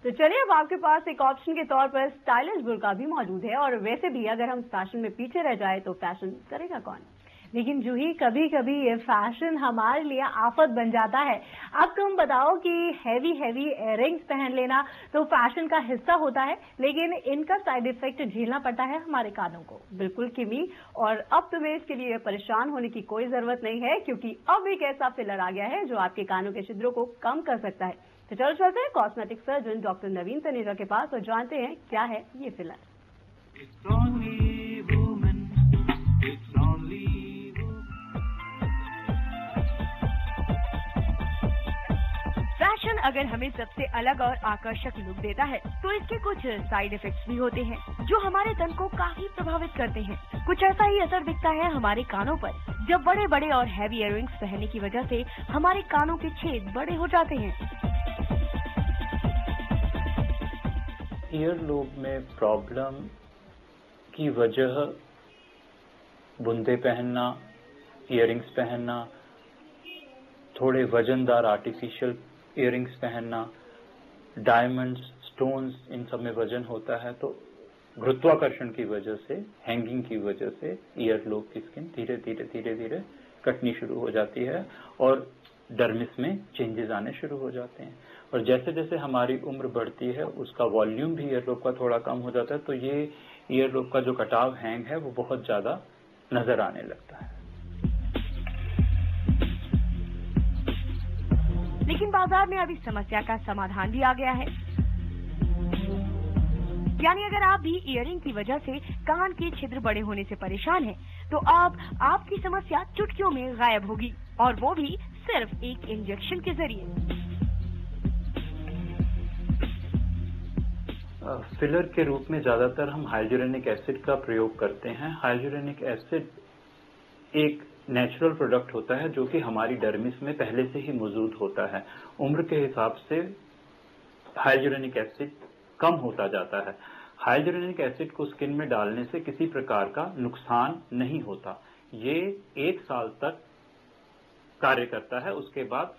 तो चलिए अब आपके पास एक ऑप्शन के तौर पर स्टाइलिश बुर्का भी मौजूद है। और वैसे भी अगर हम फैशन में पीछे रह जाए तो फैशन करेगा कौन। लेकिन जूही, कभी कभी ये फैशन हमारे लिए आफत बन जाता है। अब तुम बताओ कि हैवी इयररिंग्स पहन लेना तो फैशन का हिस्सा होता है, लेकिन इनका साइड इफेक्ट झेलना पड़ता है हमारे कानों को। बिल्कुल किमी, और अब तुम्हें इसके लिए परेशान होने की कोई जरूरत नहीं है, क्योंकि अब एक ऐसा फिलर आ गया है जो आपके कानों के छिद्रों को कम कर सकता है। तो चलो चलते हैं कॉस्मेटिक सर्जन डॉक्टर नवीन तनेजा के पास और जानते हैं क्या है ये फिलर। फैशन अगर हमें सबसे अलग और आकर्षक लुक देता है तो इसके कुछ साइड इफेक्ट्स भी होते हैं जो हमारे तन को काफी प्रभावित करते हैं। कुछ ऐसा ही असर दिखता है हमारे कानों पर, जब बड़े बड़े और हैवी इयररिंग्स पहनने की वजह से हमारे कानों के छेद बड़े हो जाते हैं। ईयर लोब में प्रॉब्लम की वजह बुंदे पहनना, इयररिंग्स पहनना, थोड़े वजनदार आर्टिफिशियल इयररिंग्स पहनना, डायमंड्स, स्टोन्स, इन सब में वजन होता है। तो गुरुत्वाकर्षण की वजह से, हैंगिंग की वजह से ईयर लोब की स्किन धीरे धीरे कटनी शुरू हो जाती है और डर्मिस में चेंजेस आने शुरू हो जाते हैं। और जैसे जैसे हमारी उम्र बढ़ती है उसका वॉल्यूम भी ईयर लोब का थोड़ा कम हो जाता है, तो ये ईयर लोब का जो कटाव हैंग है वो बहुत ज्यादा नजर आने लगता है। लेकिन बाजार में अब इस समस्या का समाधान भी आ गया है। यानी अगर आप भी इयररिंग की वजह से कान के छिद्र बड़े होने से परेशान हैं, तो अब आपकी समस्या चुटकियों में गायब होगी, और वो भी सिर्फ एक इंजेक्शन के जरिए। फिलर के रूप में ज्यादातर हम हाइलुरोनिक एसिड का प्रयोग करते हैं। हाइलुरोनिक एसिड एक नेचुरल प्रोडक्ट होता है जो कि हमारी डर्मिस में पहले से ही मौजूद होता है। उम्र के हिसाब से हाइलुरोनिक एसिड कम होता जाता है। हाइलुरोनिक एसिड को स्किन में डालने से किसी प्रकार का नुकसान नहीं होता। ये 1 साल तक कार्य करता है, उसके बाद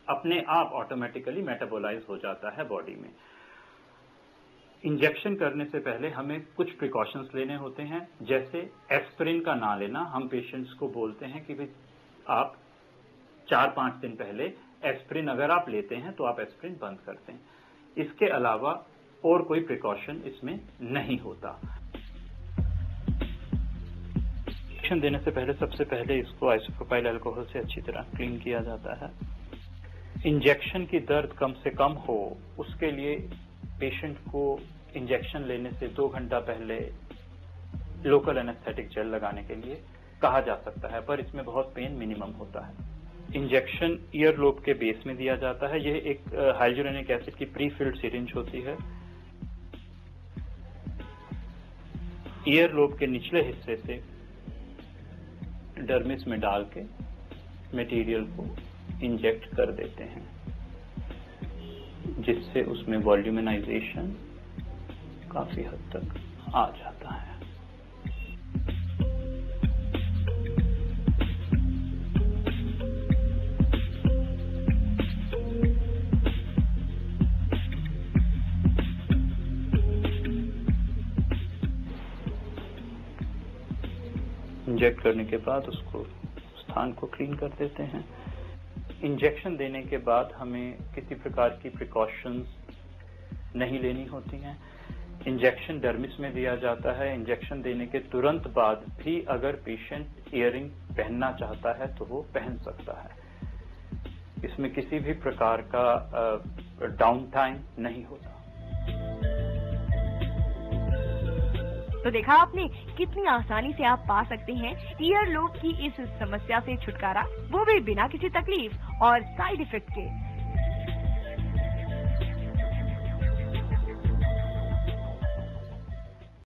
अपने आप ऑटोमेटिकली मेटाबोलाइज हो जाता है बॉडी में। इंजेक्शन करने से पहले हमें कुछ प्रिकॉशंस लेने होते हैं, जैसे एस्पिरिन का ना लेना। हम पेशेंट्स को बोलते हैं कि भाई आप 4-5 दिन पहले एस्पिरिन अगर आप लेते हैं तो आप एस्पिरिन बंद कर दें। इसके अलावा और कोई प्रिकॉशन इसमें नहीं होता। इंजेक्शन देने से पहले सबसे पहले इसको आइसोप्रोपाइल अल्कोहल से अच्छी तरह क्लीन किया जाता है। इंजेक्शन की दर्द कम से कम हो उसके लिए पेशेंट को इंजेक्शन लेने से 2 घंटा पहले लोकल एनेस्थेटिक जेल लगाने के लिए कहा जा सकता है, पर इसमें बहुत पेन मिनिमम होता है। इंजेक्शन ईयर लोब के बेस में दिया जाता है। यह एक हाइलुरोनिक एसिड की प्री फिल्ड सिरिंज होती है। ईयर लोब के निचले हिस्से से डर्मिस में डाल के मटेरियल को इंजेक्ट कर देते हैं, जिससे उसमें वॉल्यूमिनाइजेशन काफी हद तक आ जाता है। इंजेक्ट करने के बाद उसको स्थान को क्लीन कर देते हैं। इंजेक्शन देने के बाद हमें किसी प्रकार की प्रिकॉशंस नहीं लेनी होती हैं। इंजेक्शन डर्मिस में दिया जाता है। इंजेक्शन देने के तुरंत बाद भी अगर पेशेंट इयररिंग पहनना चाहता है तो वो पहन सकता है। इसमें किसी भी प्रकार का डाउन टाइम नहीं होता। तो देखा आपने कितनी आसानी से आप पा सकते हैं ईयर लोब की इस समस्या से छुटकारा, वो भी बिना किसी तकलीफ और साइड इफेक्ट के।